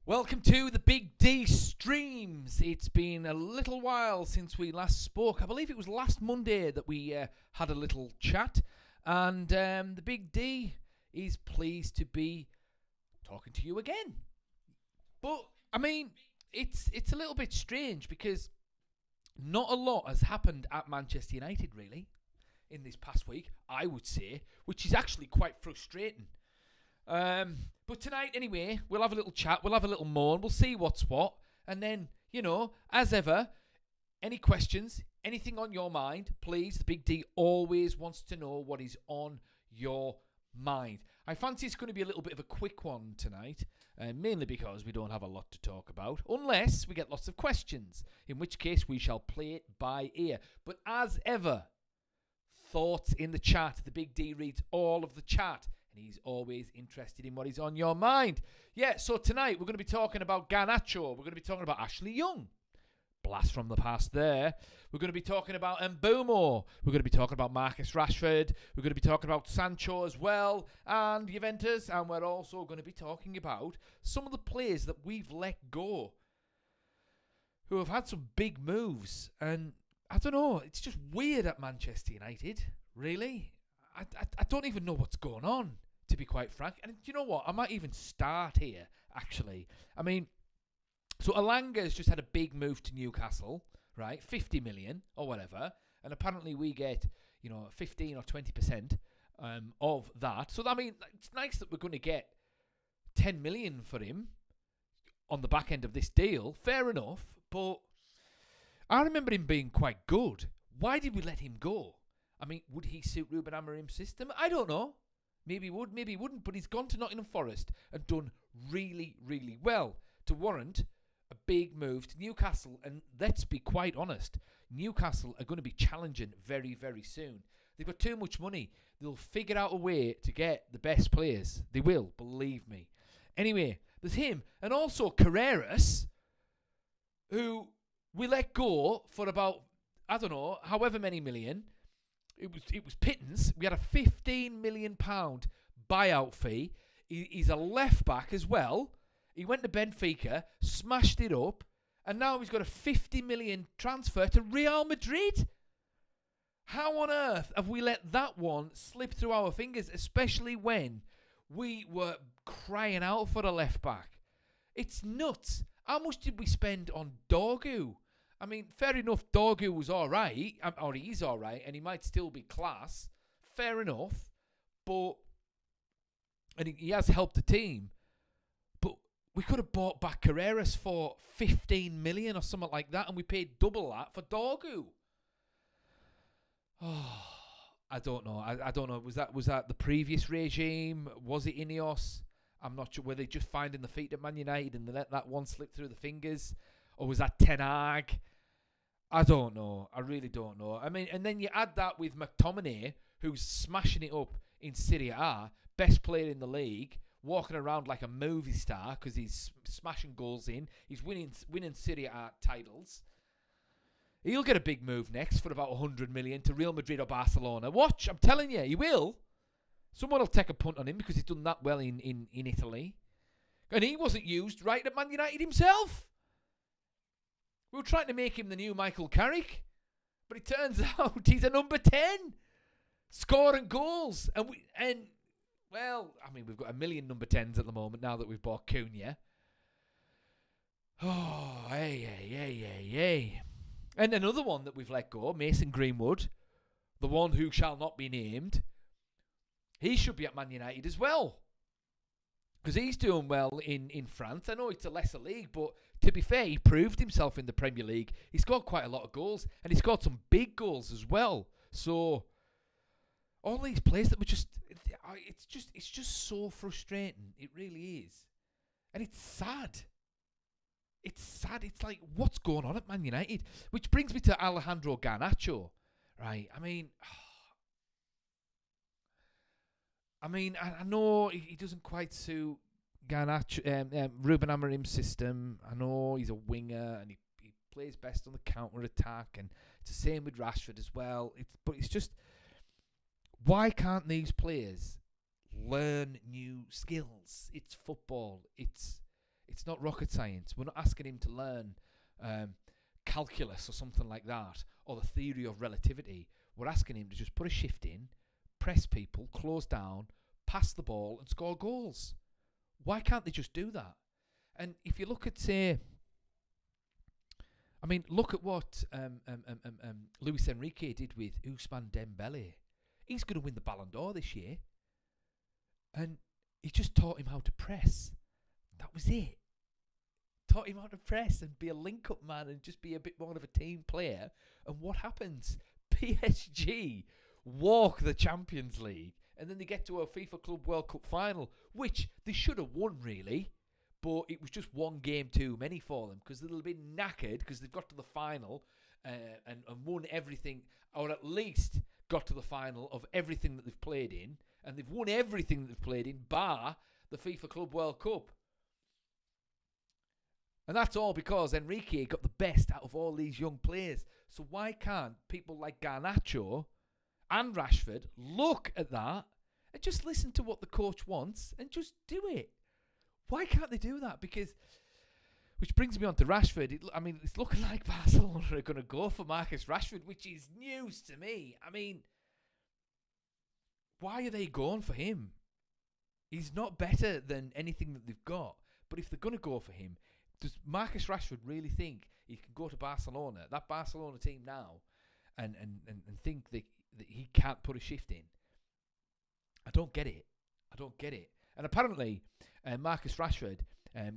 Welcome to the Big D streams. It's been a little while since we last spoke. I believe it was last Monday that we had a little chat, and the Big D is pleased to be talking to you again. But I mean, it's a little bit strange because not a lot has happened at Manchester United really in this past week, I would say, which is actually quite frustrating. But tonight, anyway, we'll have a little chat, we'll have a little moan, we'll see what's what, and then, as ever, any questions, anything on your mind, please, the Big D always wants to know what is on your mind. I fancy it's going to be a little bit of a quick one tonight, mainly because we don't have a lot to talk about, unless we get lots of questions, in which case we shall play it by ear. But as ever, thoughts in the chat. The Big D reads all of the chat. He's always interested in what is on your mind. Yeah, so tonight we're going to be talking about Garnacho. We're going to be talking about Ashley Young. Blast from the past there. We're going to be talking about Mbeumo. We're going to be talking about Marcus Rashford. We're going to be talking about Sancho as well and Juventus. And we're also going to be talking about some of the players that we've let go who have had some big moves. And I don't know, it's just weird at Manchester United, really. I don't even know what's going on, to be quite frank. And you know what? I might even start here, actually. I mean, so Alanga's just had a big move to Newcastle, right? 50 million or whatever. And apparently we get, 15 or 20% of that. So, I mean, it's nice that we're going to get 10 million for him on the back end of this deal. Fair enough. But I remember him being quite good. Why did we let him go? I mean, would he suit Ruben Amorim's system? I don't know. Maybe he would, maybe he wouldn't. But he's gone to Nottingham Forest and done really, really well to warrant a big move to Newcastle. And let's be quite honest, Newcastle are going to be challenging very, very soon. They've got too much money. They'll figure out a way to get the best players. They will, believe me. Anyway, there's him. And also Carreras, who we let go for about, I don't know, however many million. It was pittance. We had a £15 million buyout fee. He's a left back as well. He went to Benfica, smashed it up, and now he's got a 50 million transfer to Real Madrid. How on earth have we let that one slip through our fingers, especially when we were crying out for a left back? It's nuts. How much did we spend on Dorgu? I mean, fair enough, Dorgu was all right, or he's all right, and he might still be class. Fair enough, and he has helped the team. But we could have bought back Carreras for 15 million or something like that, and we paid double that for Dorgu. Oh, I don't know. I don't know. Was that the previous regime? Was it Ineos? I'm not sure. Were they just finding the feet at Man United and they let that one slip through the fingers? Or was that Ten Hag? I don't know. I really don't know. I mean, and then you add that with McTominay, who's smashing it up in Serie A, best player in the league, walking around like a movie star because he's smashing goals in. He's winning Serie A titles. He'll get a big move next for about 100 million to Real Madrid or Barcelona. Watch, I'm telling you, he will. Someone will take a punt on him because he's done that well in Italy. And he wasn't used right at Man United himself. We were trying to make him the new Michael Carrick, but it turns out he's a number 10, scoring goals. We've got a million number 10s at the moment now that we've bought Cunha. Oh, hey. And another one that we've let go, Mason Greenwood, the one who shall not be named, he should be at Man United as well. Because he's doing well in France. I know it's a lesser league, but to be fair, he proved himself in the Premier League. He scored quite a lot of goals, and he scored some big goals as well. So, all these players that were it's just so frustrating. It really is. And it's sad. It's sad. It's like, what's going on at Man United? Which brings me to Alejandro Garnacho, right? I know he doesn't quite suit Garnacho, Ruben Amorim's system. I know he's a winger and he plays best on the counter-attack, and it's the same with Rashford as well. But it's just, why can't these players learn new skills? It's football. It's It's not rocket science. We're not asking him to learn calculus or something like that, or the theory of relativity. We're asking him to just put a shift in, press people, close down, pass the ball, and score goals. Why can't they just do that? And if you look at, say, look at what Luis Enrique did with Ousmane Dembele. He's going to win the Ballon d'Or this year. And he just taught him how to press. That was it. Taught him how to press and be a link-up man and just be a bit more of a team player. And what happens? PSG walk the Champions League, and then they get to a FIFA Club World Cup final, which they should have won, really. But it was just one game too many for them, because they'll be knackered because they've got to the final and won everything, or at least got to the final of everything that they've played in, and they've won everything that they've played in, bar the FIFA Club World Cup. And that's all because Enrique got the best out of all these young players. So why can't people like Garnacho and Rashford look at that and just listen to what the coach wants and just do it? Why can't they do that? Because, which brings me on to Rashford. It's looking like Barcelona are going to go for Marcus Rashford, which is news to me. Why are they going for him? He's not better than anything that they've got. But if they're going to go for him, does Marcus Rashford really think he can go to Barcelona, that Barcelona team now, and think that he can't put a shift in? I don't get it. And apparently, Marcus Rashford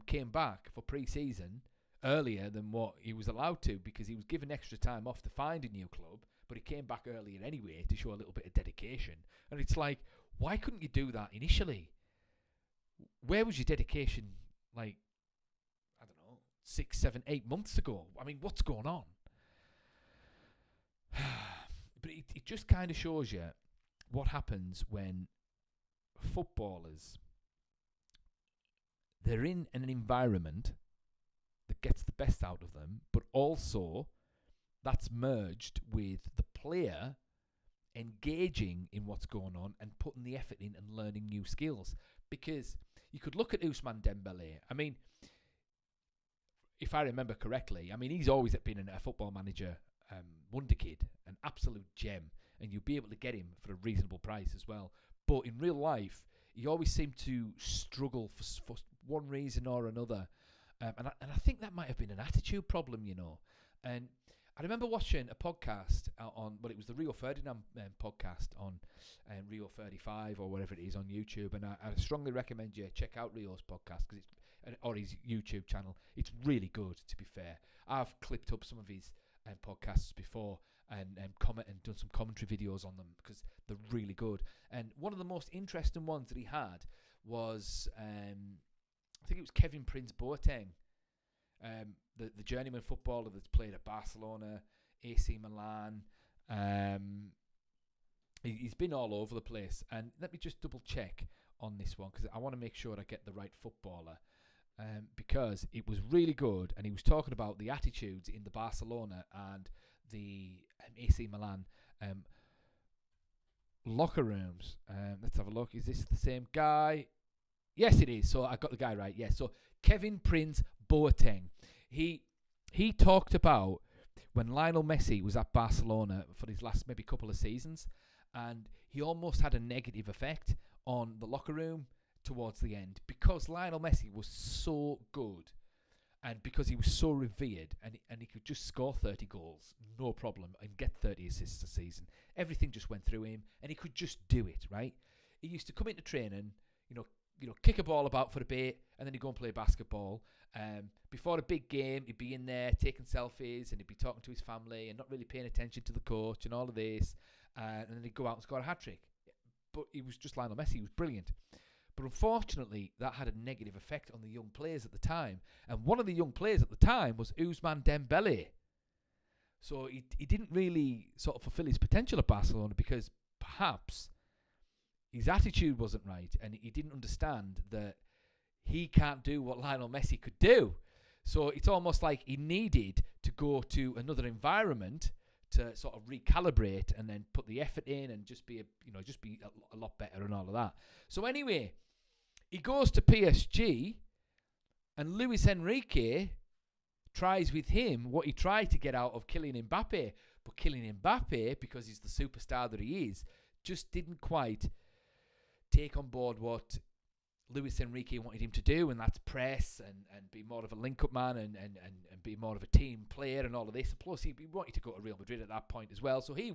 came back for pre-season earlier than what he was allowed to, because he was given extra time off to find a new club, but he came back earlier anyway to show a little bit of dedication. And it's like, why couldn't you do that initially? Where was your dedication, 6, 7, 8 months ago? What's going on? But it just kind of shows you what happens when footballers, they're in an environment that gets the best out of them, but also that's merged with the player engaging in what's going on and putting the effort in and learning new skills. Because you could look at Ousmane Dembele. If I remember correctly, he's always been a Football Manager wonder kid, an absolute gem, and you'll be able to get him for a reasonable price as well. But in real life, he always seemed to struggle for one reason or another. And I think that might have been an attitude problem, And I remember watching a podcast it was the Rio Ferdinand podcast on Rio 35 or whatever it is on YouTube. And I strongly recommend you check out Rio's podcast or his YouTube channel. It's really good, to be fair. I've clipped up some of his podcasts before and done some commentary videos on them because they're really good. And one of the most interesting ones that he had was, I think it was Kevin Prince Boateng, the journeyman footballer that's played at Barcelona, AC Milan. He's been all over the place. And let me just double check on this one, because I want to make sure I get the right footballer. Because it was really good, and he was talking about the attitudes in the Barcelona and the AC Milan locker rooms. Let's have a look. Is this the same guy? Yes, it is. So I got the guy right. Yes. So Kevin Prince Boateng. He talked about when Lionel Messi was at Barcelona for his last maybe couple of seasons, and he almost had a negative effect on the locker room towards the end, because Lionel Messi was so good and because he was so revered, and he could just score 30 goals, no problem, and get 30 assists a season. Everything just went through him, and he could just do it, right? He used to come into training, kick a ball about for a bit, and then he'd go and play basketball. Before a big game, he'd be in there taking selfies, and he'd be talking to his family and not really paying attention to the coach and all of this, and then he'd go out and score a hat-trick. But he was just Lionel Messi. He was brilliant. But unfortunately, that had a negative effect on the young players at the time. And one of the young players at the time was Ousmane Dembele. So he didn't really sort of fulfill his potential at Barcelona, because perhaps his attitude wasn't right, and he didn't understand that he can't do what Lionel Messi could do. So it's almost like he needed to go to another environment to sort of recalibrate and then put the effort in and just be a lot better and all of that. So anyway, he goes to PSG, And Luis Enrique tries with him what he tried to get out of Kylian Mbappe. But Kylian Mbappe, because he's the superstar that he is, just didn't quite take on board what Luis Enrique wanted him to do, and that's press and be more of a link-up man and be more of a team player and all of this. Plus, he wanted to go to Real Madrid at that point as well. So he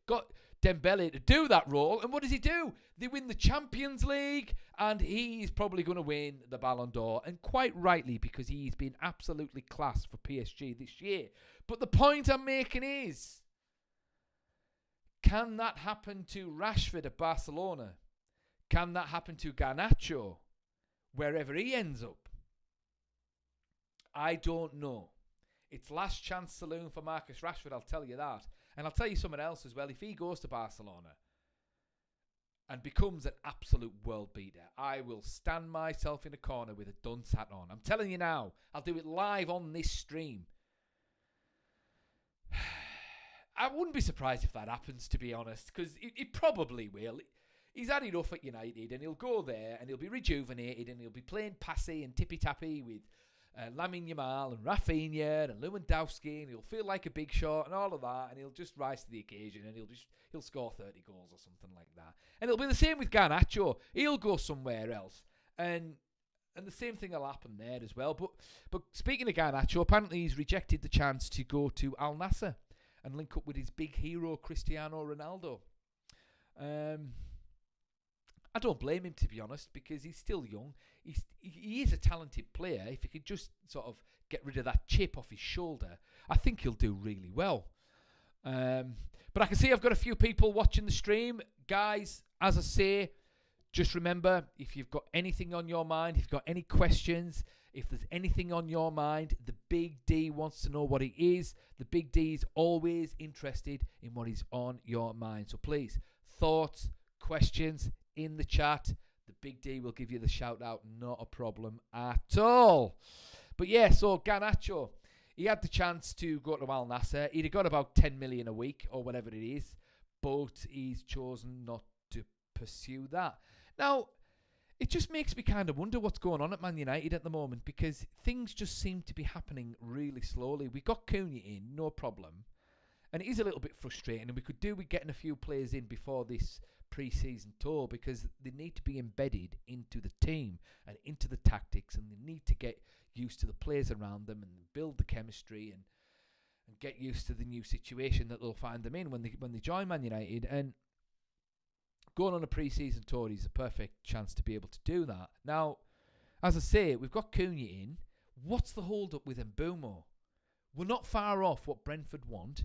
got Dembele to do that role, and what does he do? They win the Champions League, and he's probably going to win the Ballon d'Or, and quite rightly, because he's been absolutely class for PSG this year. But the point I'm making is, can that happen to Rashford at Barcelona? Can that happen to Garnacho, wherever he ends up? I don't know. It's last chance saloon for Marcus Rashford, I'll tell you that. And I'll tell you something else as well. If he goes to Barcelona and becomes an absolute world beater, I will stand myself in a corner with a dunce hat on. I'm telling you now. I'll do it live on this stream. I wouldn't be surprised if that happens, to be honest, because it probably will. He's had enough at United, and he'll go there, and he'll be rejuvenated, and he'll be playing passy and tippy-tappy with Lamine Yamal and Rafinha and Lewandowski, and he'll feel like a big shot and all of that, and he'll just rise to the occasion, and he'll score 30 goals or something like that. And it'll be the same with Garnacho. He'll go somewhere else, and the same thing will happen there as well. But speaking of Garnacho, apparently he's rejected the chance to go to Al Nassr and link up with his big hero Cristiano Ronaldo. I don't blame him, to be honest, because he's still young. He is a talented player. If he could just sort of get rid of that chip off his shoulder, I think he'll do really well. But I can see I've got a few people watching the stream. Guys, as I say, just remember, if you've got anything on your mind, if you've got any questions, if there's anything on your mind, the Big D wants to know what it is. The Big D is always interested in what is on your mind. So please, thoughts, questions, in the chat. The Big D will give you the shout out, not a problem at all. But yeah, so Garnacho, he had the chance to go to Al Nassr. He'd have got about 10 million a week or whatever it is, but he's chosen not to pursue that. Now, it just makes me kind of wonder what's going on at Man United at the moment, because things just seem to be happening really slowly. We got Cunha in, no problem, and it is a little bit frustrating, and we could do with getting a few players in before this pre-season tour, because they need to be embedded into the team and into the tactics, and they need to get used to the players around them and build the chemistry and get used to the new situation that they'll find them in when they join Man United. And going on a pre-season tour is a perfect chance to be able to do that. Now, as I say, we've got Cunha in. What's the hold-up with Mbeumo? We're not far off what Brentford want.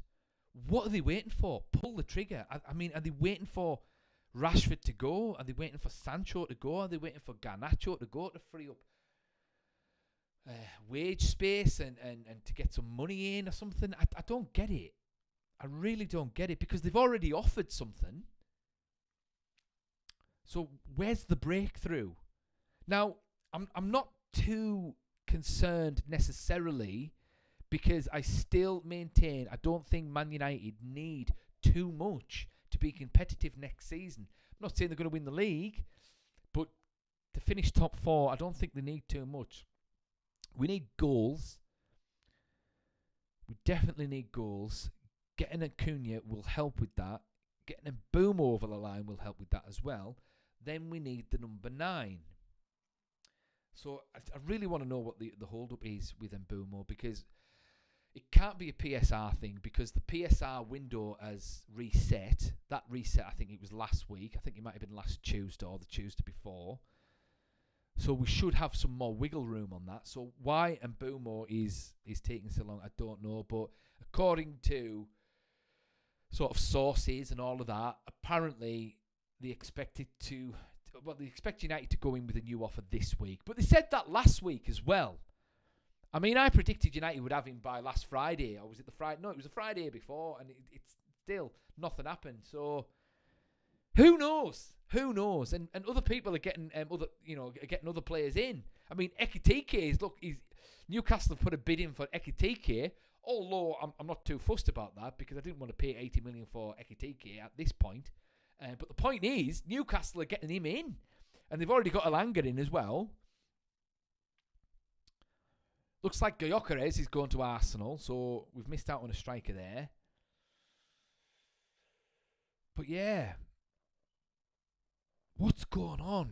What are they waiting for? Pull the trigger. I mean, are they waiting for Rashford to go? Are they waiting for Sancho to go? Are they waiting for Garnacho to go to free up wage space and to get some money in or something? I don't get it. I really don't get it, because they've already offered something. So where's the breakthrough? Now, I'm not too concerned necessarily, because I still maintain I don't think Man United need too much to be competitive next season. I'm not saying they're going to win the league, but to finish top 4, I don't think they need too much. We need goals. We definitely need goals. Getting a Cunha will help with that. Getting a Mbeumo over the line will help with that as well. Then we need the number 9. So I really want to know what the hold-up is with Mbeumo, because it can't be a PSR thing, because the PSR window has reset. That reset, I think it was last week. I think it might have been last Tuesday or the Tuesday before. So we should have some more wiggle room on that. So why Mbeumo is taking so long, I don't know. But according to sort of sources and all of that, apparently they expect United to go in with a new offer this week. But they said that last week as well. I mean, I predicted United would have him by last Friday. Or was it the Friday? No, it was the Friday before, and it's still nothing happened. So who knows? Who knows? And other people are getting other players in. I mean, Ekitike Newcastle have put a bid in for Ekitike. Although I'm not too fussed about that, because I didn't want to pay 80 million for Ekitike at this point. But the point is, Newcastle are getting him in, and they've already got Elanga in as well. Looks like Gyökeres is going to Arsenal, so we've missed out on a striker there. But yeah, what's going on?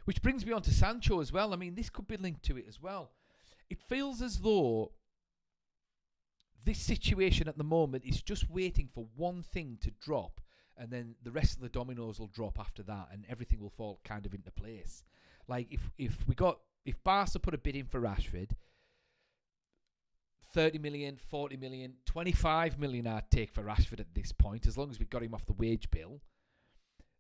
Which brings me on to Sancho as well. I mean, this could be linked to it as well. It feels as though this situation at the moment is just waiting for one thing to drop, and then the rest of the dominoes will drop after that, and everything will fall kind of into place. Like if Barca put a bid in for Rashford, 30 million, 40 million, 25 million I'd take for Rashford at this point, as long as we got him off the wage bill,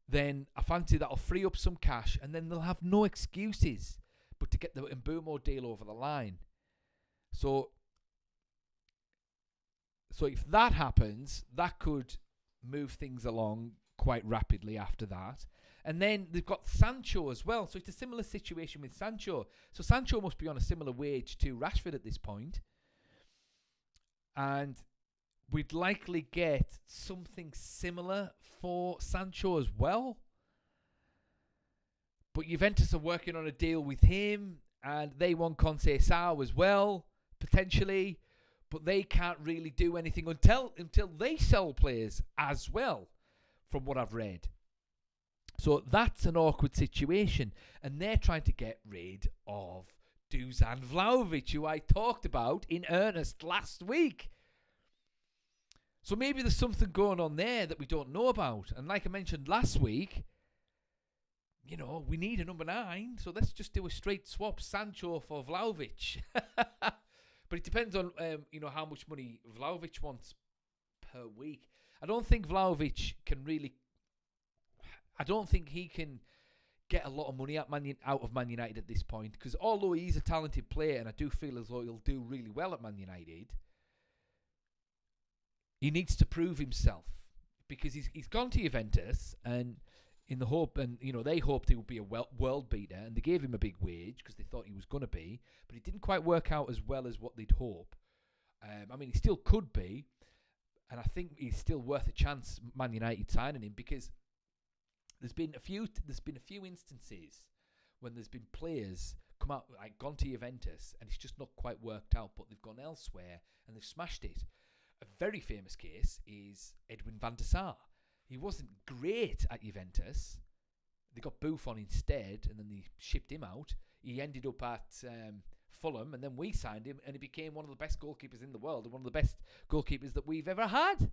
then I fancy that'll free up some cash, and then they'll have no excuses but to get the Mbeumo deal over the line. So if that happens, that could move things along quite rapidly after that. And then they've got Sancho as well. So it's a similar situation with Sancho. So Sancho must be on a similar wage to Rashford at this point. And we'd likely get something similar for Sancho as well. But Juventus are working on a deal with him, and they want Conceição as well, potentially. But they can't really do anything until they sell players as well, from what I've read. So that's an awkward situation. And they're trying to get rid of Dusan Vlahović, who I talked about in earnest last week. So maybe there's something going on there that we don't know about. And like I mentioned last week, you know, we need a number 9. So let's just do a straight swap, Sancho for Vlahović. But it depends on, how much money Vlahović wants per week. I don't think Vlahović can really... I don't think he can get a lot of money out of Man United at this point. Because although he's a talented player, and I do feel as though he'll do really well at Man United, he needs to prove himself. Because he's gone to Juventus, and in the hope, and they hoped he would be a world beater, and they gave him a big wage because they thought he was going to be, but it didn't quite work out as well as what they'd hope. He still could be, and I think he's still worth a chance, Man United signing him, because there's been a few instances when there's been players gone to Juventus, and it's just not quite worked out, but they've gone elsewhere and they've smashed it. A very famous case is Edwin van der Sar. He wasn't great at Juventus. They got Buffon instead, and then they shipped him out. He ended up at Fulham, and then we signed him, and he became one of the best goalkeepers in the world, and one of the best goalkeepers that we've ever had.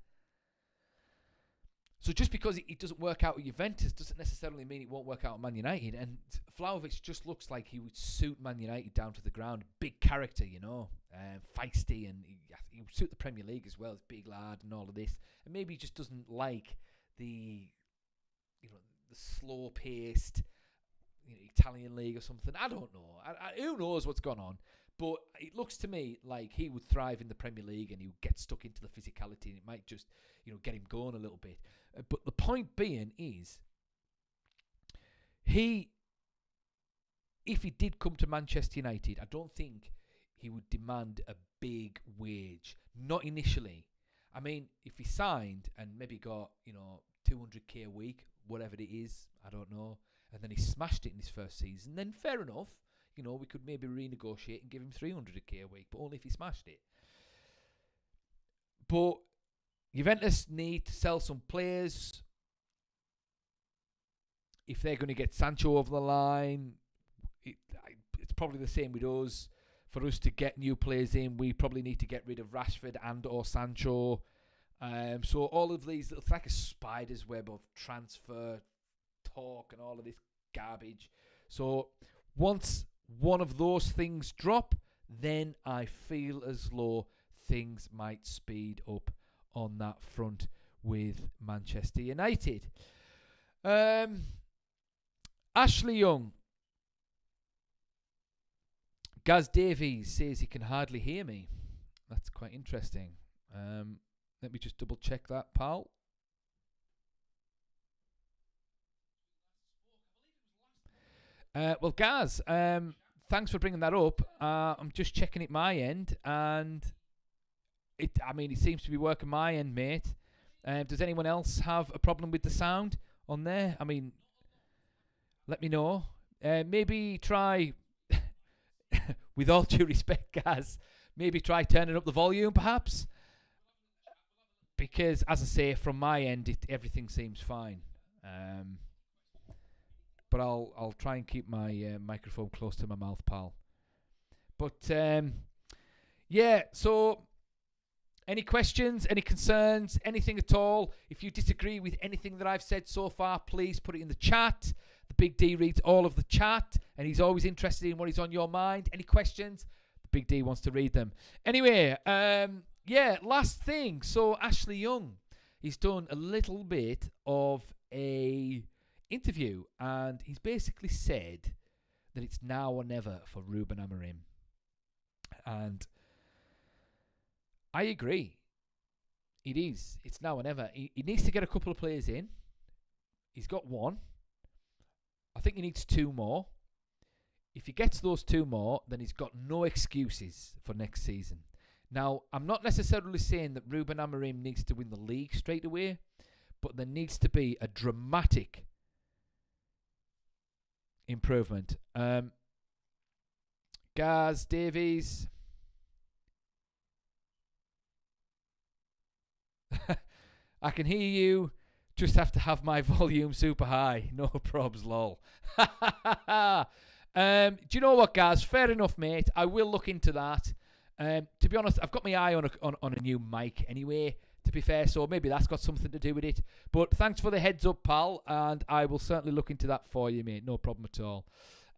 So just because it doesn't work out at Juventus doesn't necessarily mean it won't work out at Man United. And Vlahović just looks like he would suit Man United down to the ground. Big character, feisty, and he would suit the Premier League as well. He's a big lad and all of this. And maybe he just doesn't like the slow-paced Italian league or something. I don't know. Who knows what's gone on? But it looks to me like he would thrive in the Premier League, and he would get stuck into the physicality, and it might just get him going a little bit. But the point being is, if he did come to Manchester United, I don't think he would demand a big wage. Not initially. I mean, if he signed and maybe got, 200k a week, whatever it is, I don't know, and then he smashed it in his first season, then fair enough. We could maybe renegotiate and give him 300k a week, but only if he smashed it. But Juventus need to sell some players. If they're going to get Sancho over the line, it's probably the same with us. For us to get new players in, we probably need to get rid of Rashford and or Sancho. So all of these, it's like a spider's web of transfer talk and all of this garbage. So once one of those things drop, then I feel as though things might speed up on that front with Manchester United. Ashley Young. Gaz Davies says he can hardly hear me. That's quite interesting. Let me just double check that, pal. Well, Gaz, thanks for bringing that up. I'm just checking it my end, and it seems to be working my end, mate. Does anyone else have a problem with the sound on there? Let me know. Maybe try with all due respect, guys, maybe try turning up the volume, perhaps. Because, as I say, from my end, everything seems fine. But I'll try and keep my microphone close to my mouth, pal. But, yeah, so any questions, any concerns, anything at all? If you disagree with anything that I've said so far, please put it in the chat. The Big D reads all of the chat, and he's always interested in what is on your mind. Any questions? The Big D wants to read them. Anyway, yeah, last thing. So Ashley Young, he's done a little bit of a interview, and he's basically said that it's now or never for Ruben Amorim. And I agree. It is. It's now or never. He needs to get a couple of players in. He's got one. I think he needs two more. If he gets those two more, then he's got no excuses for next season. Now, I'm not necessarily saying that Ruben Amorim needs to win the league straight away, but there needs to be a dramatic improvement. Gaz Davies. I can hear you. Just have to have my volume super high. No probs, lol. Do you know what, guys? Fair enough, mate. I will look into that. To be honest, I've got my eye on a new mic anyway, to be fair, so maybe that's got something to do with it. But thanks for the heads up, pal, and I will certainly look into that for you, mate. No problem at all.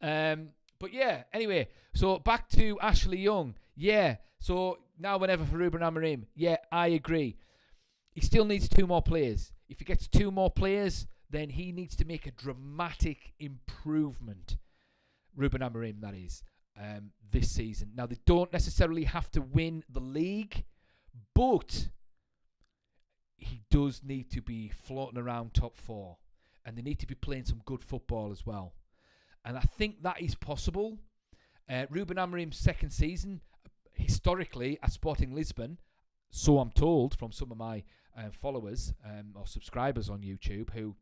But yeah, anyway, so back to Ashley Young. Yeah, so now whenever for Ruben Amorim. Yeah, I agree. He still needs two more players. If he gets two more players, then he needs to make a dramatic improvement. Ruben Amorim, that is, this season. Now, they don't necessarily have to win the league, but he does need to be floating around top four, and they need to be playing some good football as well. And I think that is possible. Ruben Amorim's second season, historically, at Sporting Lisbon, so I'm told from some of my followers or subscribers on YouTube who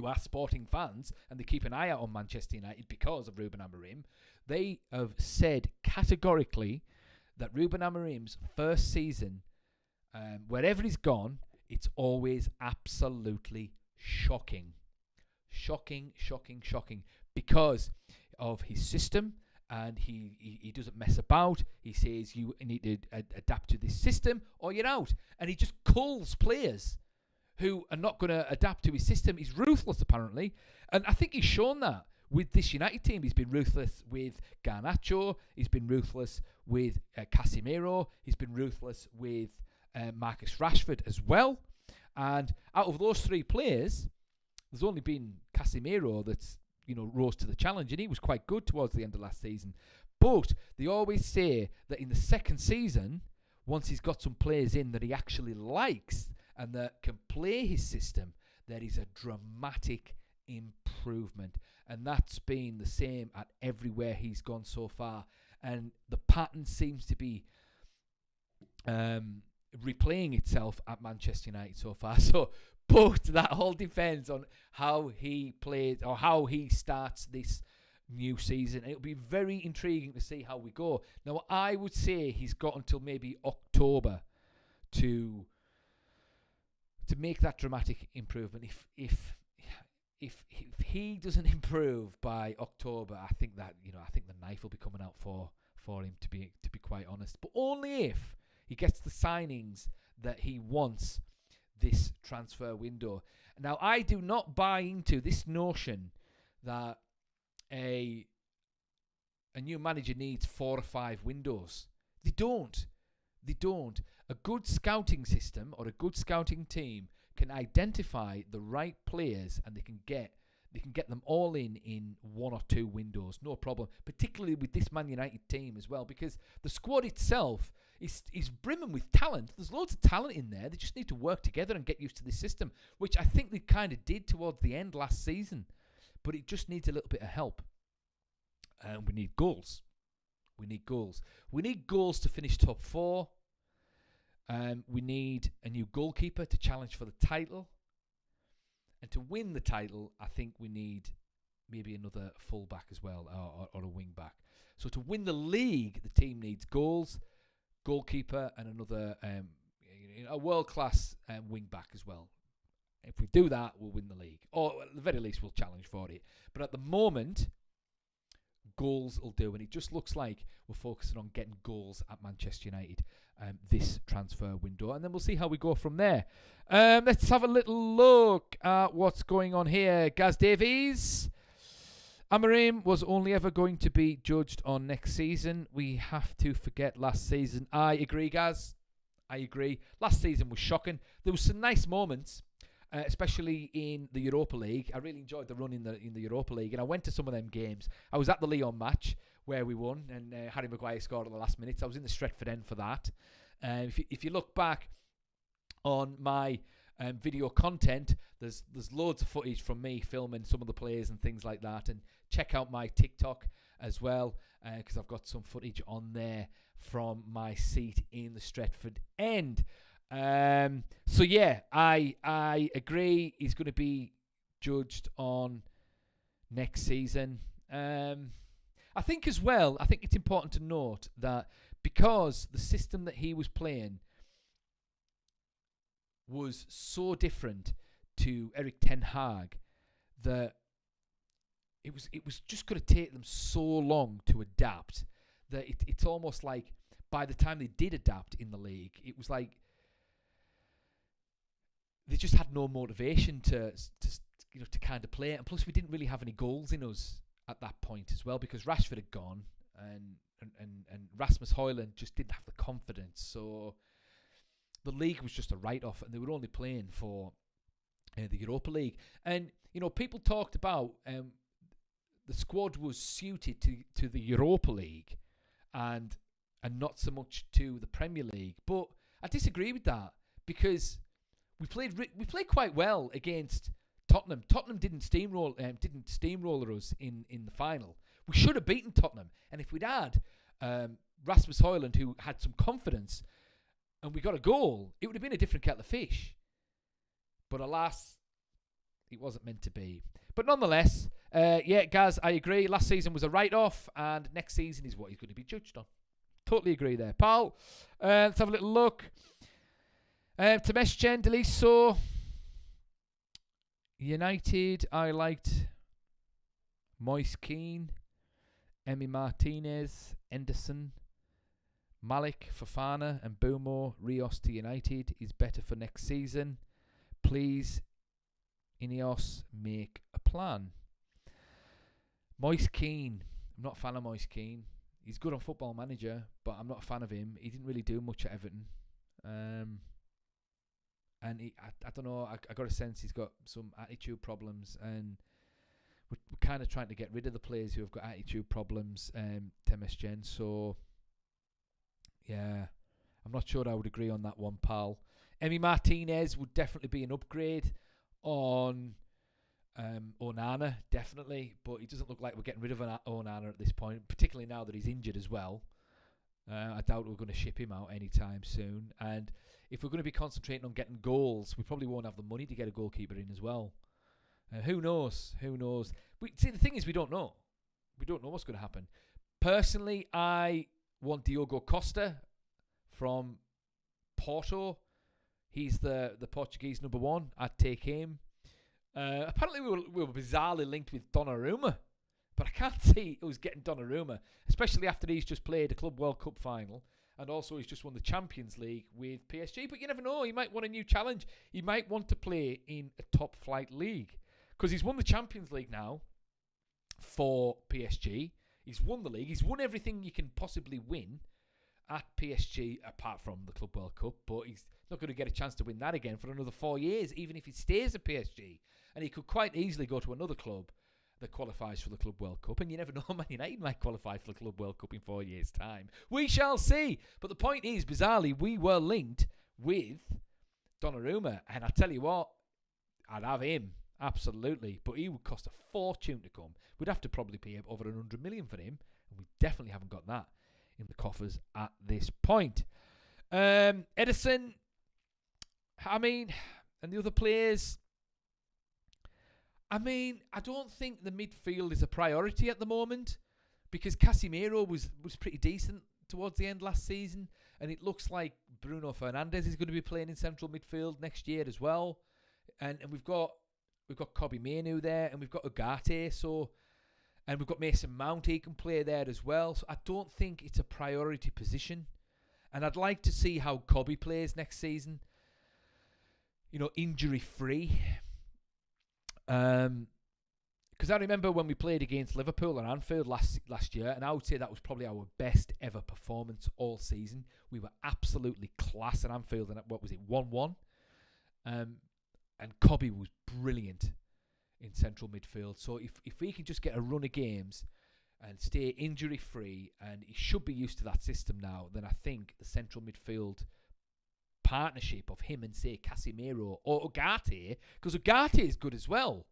are Sporting fans and they keep an eye out on Manchester United because of Ruben Amorim, they have said categorically that Ruben Amorim's first season, wherever he's gone, it's always absolutely shocking. Shocking because of his system. And he doesn't mess about. He says you need to adapt to this system or you're out. And he just culls players who are not going to adapt to his system. He's ruthless, apparently. And I think he's shown that with this United team. He's been ruthless with Garnacho. He's been ruthless with Casemiro. He's been ruthless with Marcus Rashford as well. And out of those three players, there's only been Casemiro that's rose to the challenge, and he was quite good towards the end of last season. But they always say that in the second season, once he's got some players in that he actually likes and that can play his system, there is a dramatic improvement. And that's been the same at everywhere he's gone so far. And the pattern seems to be replaying itself at Manchester United so far. But that all depends on how he plays or how he starts this new season. It'll be very intriguing to see how we go. Now, I would say he's got until maybe October to make that dramatic improvement. If he doesn't improve by October, I think the knife will be coming out for him, to be quite honest. But only if he gets the signings that he wants this transfer window. Now, I do not buy into this notion that a new manager needs 4 or 5 windows. They don't. A good scouting system or a good scouting team can identify the right players, and they can get them all in 1 or 2 windows, no problem. Particularly with this Man United team as well, because the squad itself is brimming with talent. There's loads of talent in there. They just need to work together and get used to this system, which I think they kind of did towards the end last season. But it just needs a little bit of help. And we need goals. We need goals to finish top 4. We need a new goalkeeper to challenge for the title. And to win the title, I think we need maybe another full-back as well, or a wing-back. So to win the league, the team needs goals, goalkeeper, and another a world-class wing-back as well. If we do that, we'll win the league. Or at the very least, we'll challenge for it. But at the moment, goals will do. And it just looks like we're focusing on getting goals at Manchester United this transfer window. And then we'll see how we go from there. Let's have a little look at what's going on here. Gaz Davies. Amorim was only ever going to be judged on next season. We have to forget last season. I agree, Gaz. I agree. Last season was shocking. There were some nice moments. Especially in the Europa League. I really enjoyed the run in the Europa League, and I went to some of them games. I was at the Lyon match where we won, and Harry Maguire scored at the last minute. I was in the Stretford end for that. If you look back on my video content, there's loads of footage from me filming some of the players and things like that. And check out my TikTok as well, because I've got some footage on there from my seat in the Stretford end. So yeah, I agree. He's going to be judged on next season. I think as well, I think it's important to note that because the system that he was playing was so different to Erik ten Hag, that it was just going to take them so long to adapt that it's almost like by the time they did adapt in the league, it was like they just had no motivation to kind of play it. And plus, we didn't really have any goals in us at that point as well, because Rashford had gone and Rasmus Højlund just didn't have the confidence. So the league was just a write-off, and they were only playing for the Europa League. And people talked about the squad was suited to the Europa League and not so much to the Premier League. But I disagree with that, because we played quite well against Tottenham. Tottenham didn't steamroller us in the final. We should have beaten Tottenham, and if we'd had Rasmus Højlund, who had some confidence, and we got a goal, it would have been a different kettle of fish. But alas, it wasn't meant to be. But nonetheless, yeah, Gaz, I agree. Last season was a write-off, and next season is what he's going to be judged on. Totally agree there, pal. Let's have a little look. Temesgen, Deliso. United, I liked Moise Keane, Emi Martinez, Henderson, Malik, Fofana, and Mbeumo. Rios to United is better for next season. Please, Ineos, make a plan. Moise Keane. I'm not a fan of Moise Keane. He's good on Football Manager, but I'm not a fan of him. He didn't really do much at Everton. And I don't know, I got a sense he's got some attitude problems, and we're kind of trying to get rid of the players who have got attitude problems, Temesgen. So, yeah, I'm not sure I would agree on that one, pal. Emi Martinez would definitely be an upgrade on Onana, definitely, but it doesn't look like we're getting rid of Onana at this point, particularly now that he's injured as well. I doubt we're going to ship him out anytime soon. And if we're going to be concentrating on getting goals, we probably won't have the money to get a goalkeeper in as well. Who knows? Who knows? See, the thing is, we don't know. We don't know what's going to happen. Personally, I want Diogo Costa from Porto. He's the Portuguese number one. I'd take him. Apparently, we were bizarrely linked with Donarumma. But I can't see who's getting Donarumma, especially after he's just played a Club World Cup final, and also he's just won the Champions League with PSG. But you never know, he might want a new challenge. He might want to play in a top-flight league, because he's won the Champions League now for PSG. He's won the league. He's won everything you can possibly win at PSG, apart from the Club World Cup. But he's not going to get a chance to win that again for another 4 years, even if he stays at PSG. And he could quite easily go to another club that qualifies for the Club World Cup, and you never know, Man United might qualify for the Club World Cup in 4 years' time. We shall see. But the point is, bizarrely, we were linked with Donnarumma, and I tell you what, I'd have him, absolutely, but he would cost a fortune to come. We'd have to probably pay over 100 million for him, and we definitely haven't got that in the coffers at this point. Edison, I mean, and the other players, I mean, I don't think the midfield is a priority at the moment, because Casemiro was pretty decent towards the end last season, and it looks like Bruno Fernandes is going to be playing in central midfield next year as well, and we've got Kobe Mainoo there, and we've got Ugarte, and we've got Mason Mount, he can play there as well. So I don't think it's a priority position, and I'd like to see how Kobe plays next season. Injury free. Because I remember when we played against Liverpool at Anfield last year, and I would say that was probably our best ever performance all season. We were absolutely class at Anfield, and what was it, 1-1? And Kobe was brilliant in central midfield. So if we can just get a run of games and stay injury free, and he should be used to that system now, then I think the central midfield partnership of him and, say, Casemiro or Ugarte, because Ugarte is good as well,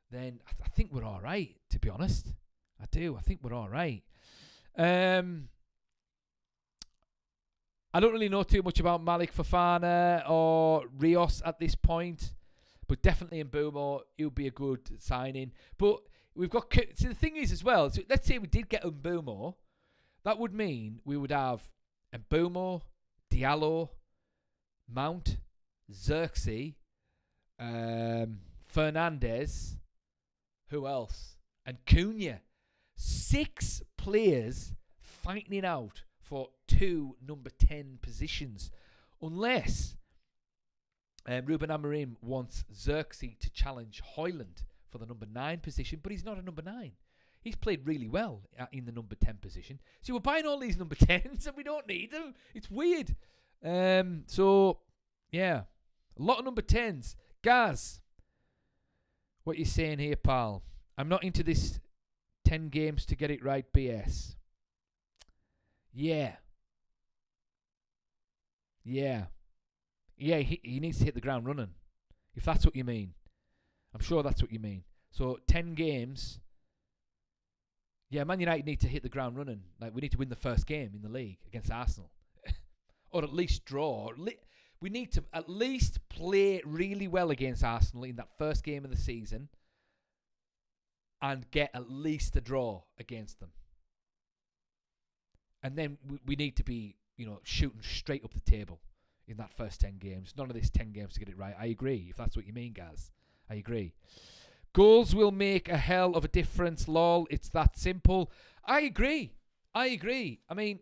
then I think we're all right, to be honest. I do. I think we're all right. I don't really know too much about Malik Fofana or Rios at this point, but definitely Mbeumo, he'll be a good signing. But we've got... So the thing is as well, so let's say we did get Mbeumo, that would mean we would have Mbeumo, Diallo, Mount, Xerxes, Fernandes, who else? And Cunha. 6 players fighting it out for 2 number 10 positions. Unless Ruben Amorim wants Xerxes to challenge Højlund for the number 9 position, but he's not a number 9. He's played really well in the number 10 position. So we're buying all these number 10s and we don't need them. It's weird. So, yeah. A lot of number 10s. Gaz, what you saying here, pal? I'm not into this 10 games to get it right BS. Yeah. He needs to hit the ground running, if that's what you mean. I'm sure that's what you mean. So 10 games. Yeah, Man United need to hit the ground running. Like, we need to win the first game in the league against Arsenal. Or at least draw. We need to at least play really well against Arsenal in that first game of the season and get at least a draw against them. And then we need to be, shooting straight up the table in that first 10 games. None of this 10 games to get it right. I agree, if that's what you mean, Gaz. I agree. Goals will make a hell of a difference, lol. It's that simple. I agree. I mean,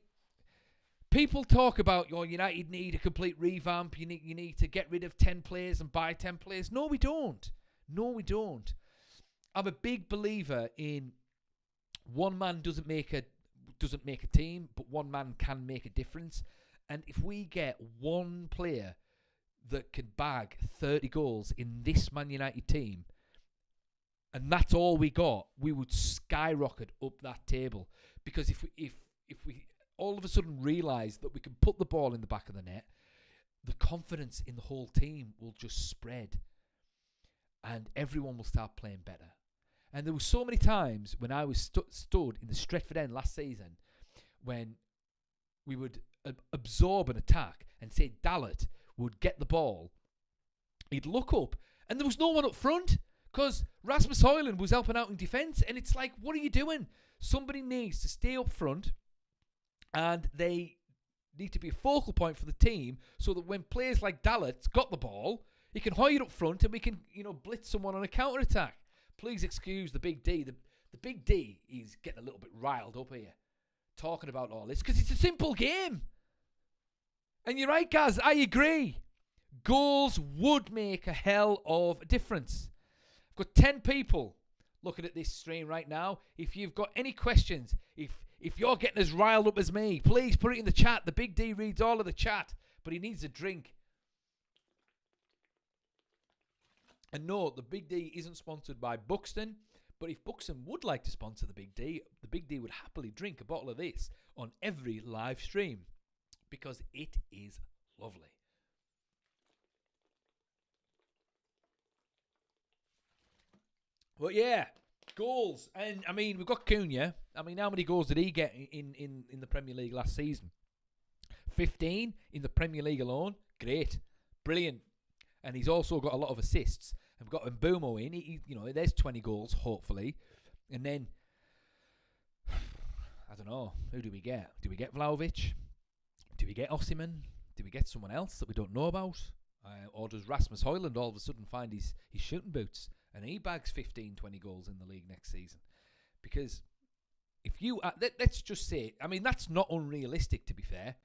people talk about, United need a complete revamp. You need to get rid of 10 players and buy 10 players. No, we don't. I'm a big believer in one man doesn't make a team, but one man can make a difference. And if we get one player that can bag 30 goals in this Man United team, and that's all we got, we would skyrocket up that table. Because if we all of a sudden realise that we can put the ball in the back of the net, the confidence in the whole team will just spread. And everyone will start playing better. And there were so many times when I was stood in the Stretford end last season when we would absorb an attack and say Dalot would get the ball. He'd look up and there was no one up front because Rasmus Højlund was helping out in defence. And it's like, what are you doing? Somebody needs to stay up front and they need to be a focal point for the team so that when players like Dalot's got the ball, he can hoy it up front and we can, blitz someone on a counter-attack. Please excuse the Big D. The Big D is getting a little bit riled up here talking about all this because it's a simple game. And you're right, Gaz. I agree. Goals would make a hell of a difference. I've got 10 people looking at this stream right now. If you've got any questions, if you're getting as riled up as me, please put it in the chat. The Big D reads all of the chat, but he needs a drink. And no, the Big D isn't sponsored by Buxton, but if Buxton would like to sponsor the Big D would happily drink a bottle of this on every live stream because it is lovely. But yeah, goals. And I mean, we've got Cunha. I mean, how many goals did he get in the Premier League last season? 15 in the Premier League alone. Great. Brilliant. And he's also got a lot of assists. And we've got Mbeumo in. There's 20 goals, hopefully. And then I don't know. Who do we get? Do we get Vlahović? Do we get Osimhen? Do we get someone else that we don't know about? Or does Rasmus Højlund all of a sudden find his shooting boots and he bags 15, 20 goals in the league next season? Because if you... let's just say... I mean, that's not unrealistic, to be fair,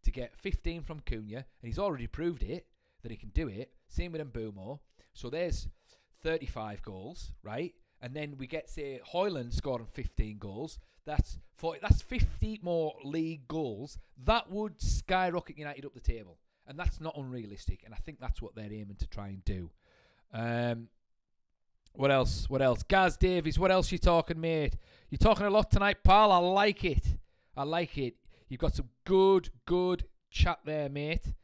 to get 15 from Cunha, and he's already proved it, that he can do it. Same with Mbeumo. So there's 35 goals, right? And then we get, say, Højlund scoring 15 goals. That's 50 more league goals. That would skyrocket United up the table. And that's not unrealistic. And I think that's what they're aiming to try and do. What else? Gaz Davies, what else you talking, mate? You're talking a lot tonight, pal. I like it. You've got some good chat there, mate.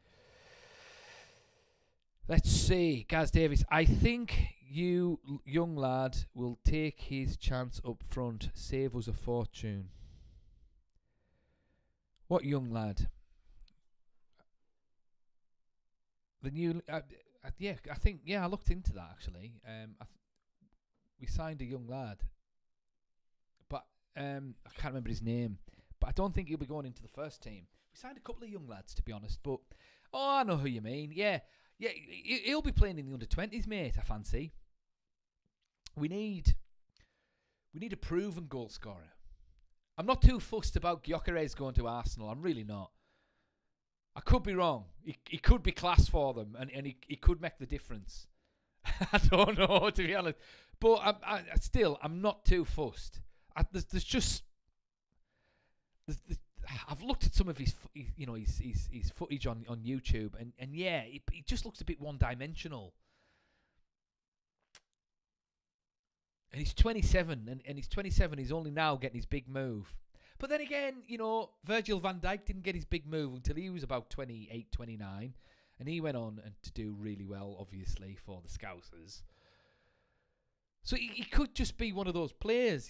Let's see. Gaz Davies, I think you, young lad, will take his chance up front. Save us a fortune. What young lad? The new... I looked into that, actually. We signed a young lad. But I can't remember his name. But I don't think he'll be going into the first team. We signed a couple of young lads, to be honest. But, I know who you mean. Yeah, he'll be playing in the under-20s, mate, I fancy. We need a proven goal scorer. I'm not too fussed about Gyökeres going to Arsenal. I'm really not. I could be wrong. He could be class for them, and he could make the difference. I don't know, to be honest. But I'm not too fussed. I've looked at some of his footage on YouTube, and yeah, he just looks a bit one-dimensional. And he's 27, and he's 27. He's only now getting his big move. But then again, Virgil van Dijk didn't get his big move until he was about 28, 29. And he went on to do really well, obviously, for the Scousers. So he could just be one of those players,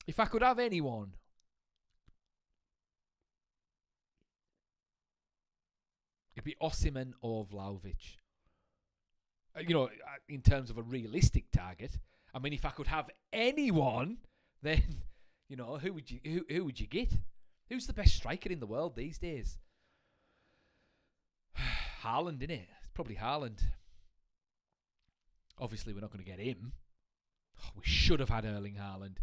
If I could have anyone, it'd be Osimhen or Vlahović. In terms of a realistic target. I mean, if I could have anyone, then who would you get? Who's the best striker in the world these days? Haaland, innit? It's probably Haaland. Obviously, we're not going to get him. We should have had Erling Haaland.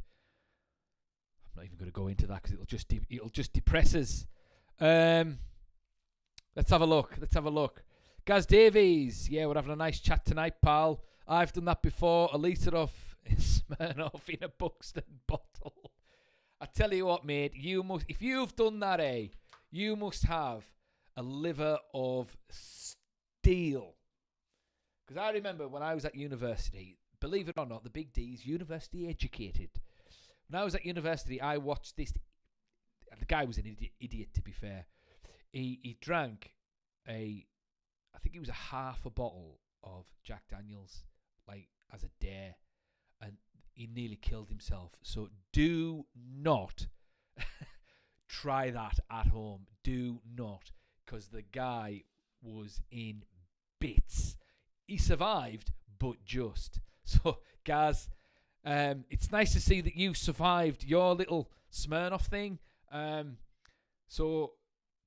I'm not even going to go into that because it'll just depress us. Let's have a look. Gaz Davies, yeah, we're having a nice chat tonight, pal. I've done that before. A litre of Smirnoff in a Buxton bottle. I tell you what, mate, if you've done that, you must have a liver of steel. Because I remember when I was at university, believe it or not, the Big D's university educated. When I was at university, I watched this. The guy was an idiot, to be fair. He drank I think it was a half a bottle of Jack Daniels, as a dare, and he nearly killed himself. So do not try that at home. Do not, because the guy was in bits. He survived, but just. So, Gaz, it's nice to see that you survived your little Smirnoff thing. So,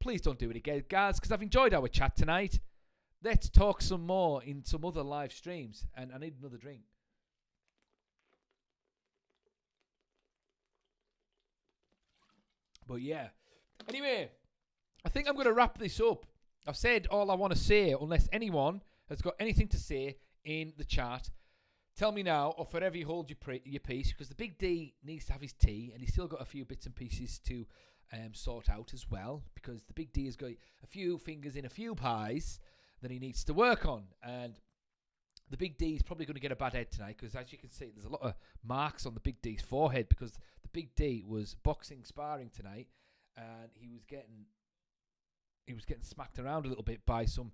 please don't do it again, Gaz, because I've enjoyed our chat tonight. Let's talk some more in some other live streams. And I need another drink. But yeah. Anyway, I think I'm going to wrap this up. I've said all I want to say, unless anyone has got anything to say in the chat. Tell me now, or forever you hold your peace, because the Big D needs to have his tea, and he's still got a few bits and pieces to sort out as well, because the Big D has got a few fingers in a few pies that he needs to work on. And the Big D is probably going to get a bad head tonight, because as you can see, there's a lot of marks on the Big D's forehead, because the Big D was boxing sparring tonight, and he was getting smacked around a little bit by some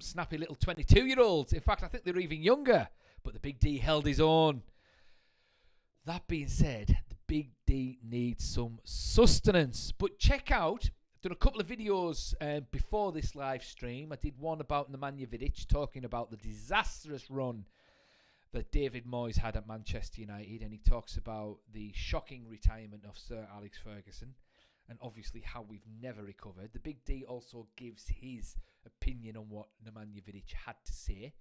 snappy little 22-year-olds. In fact, I think they're even younger, but the Big D held his own. That being said, the Big D needs some sustenance. But check out, I've done a couple of videos before this live stream. I did one about Nemanja Vidic, talking about the disastrous run that David Moyes had at Manchester United, and he talks about the shocking retirement of Sir Alex Ferguson, and obviously how we've never recovered. The Big D also gives his opinion on what Nemanja Vidic had to say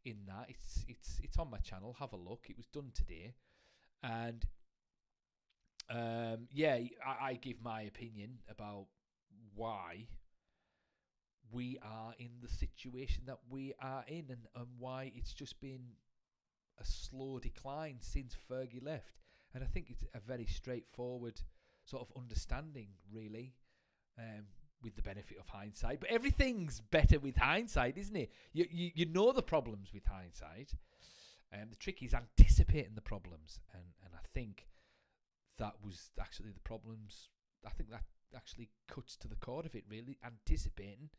in that. It's on my channel. Have a look. It was done today. And I give my opinion about why we are in the situation that we are in, and why it's just been a slow decline since Fergie left. And I think it's a very straightforward sort of understanding, really, with the benefit of hindsight. But everything's better with hindsight, isn't it? You know the problems with hindsight. The trick is anticipating the problems, and I think that was actually the problems. I think that actually cuts to the core of it, really, anticipating.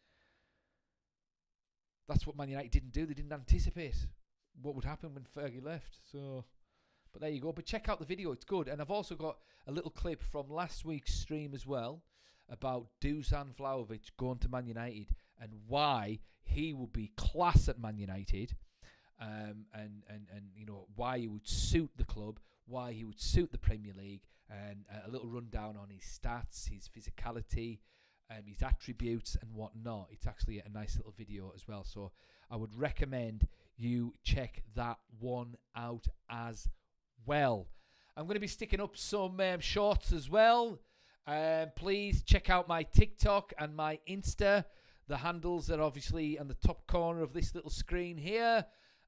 That's what Man United didn't do. They didn't anticipate what would happen when Fergie left. So, but there you go. But check out the video. It's good. And I've also got a little clip from last week's stream as well about Dusan Vlahović going to Man United and why he would be class at Man United, and you know why he would suit the club, why he would suit the Premier League, and a little rundown on his stats, his physicality, his attributes and whatnot. It's actually a nice little video as well, so I would recommend you check that one out as well. I'm going to be sticking up some shorts as well. Please check out my TikTok and my Insta. The handles are obviously on the top corner of this little screen here.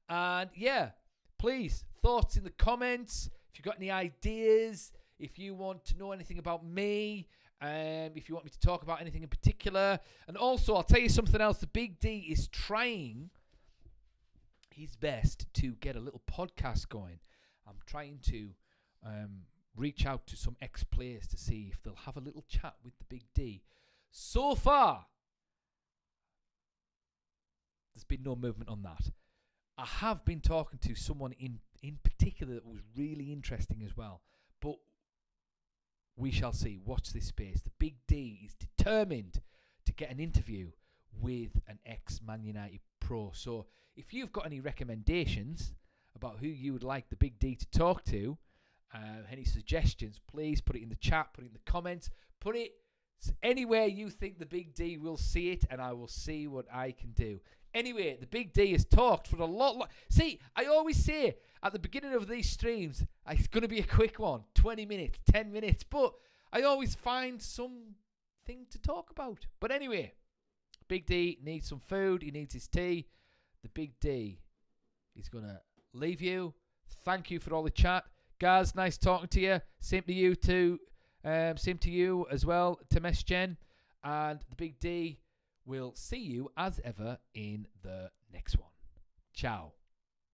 And yeah, please, thoughts in the comments. If you've got any ideas, if you want to know anything about me, if you want me to talk about anything in particular. And also, I'll tell you something else. The Big D is trying his best to get a little podcast going. I'm trying to reach out to some ex-players to see if they'll have a little chat with the Big D. So far, there's been no movement on that. I have been talking to someone in particular that was really interesting as well. But we shall see. Watch this space. The Big D is determined to get an interview with an ex-Man United pro. So if you've got any recommendations about who you would like the Big D to talk to, any suggestions, please put it in the chat, put it in the comments, put it anywhere you think the Big D will see it, and I will see what I can do. Anyway, the Big D has talked for a lot. See, I always say at the beginning of these streams, it's going to be a quick one, 20 minutes, 10 minutes, but I always find something to talk about. But anyway, Big D needs some food. He needs his tea. The Big D is going to leave you. Thank you for all the chat. Guys, nice talking to you. Same to you too. Same to you as well, Temesh Jen. And the Big D will see you as ever in the next one. Ciao.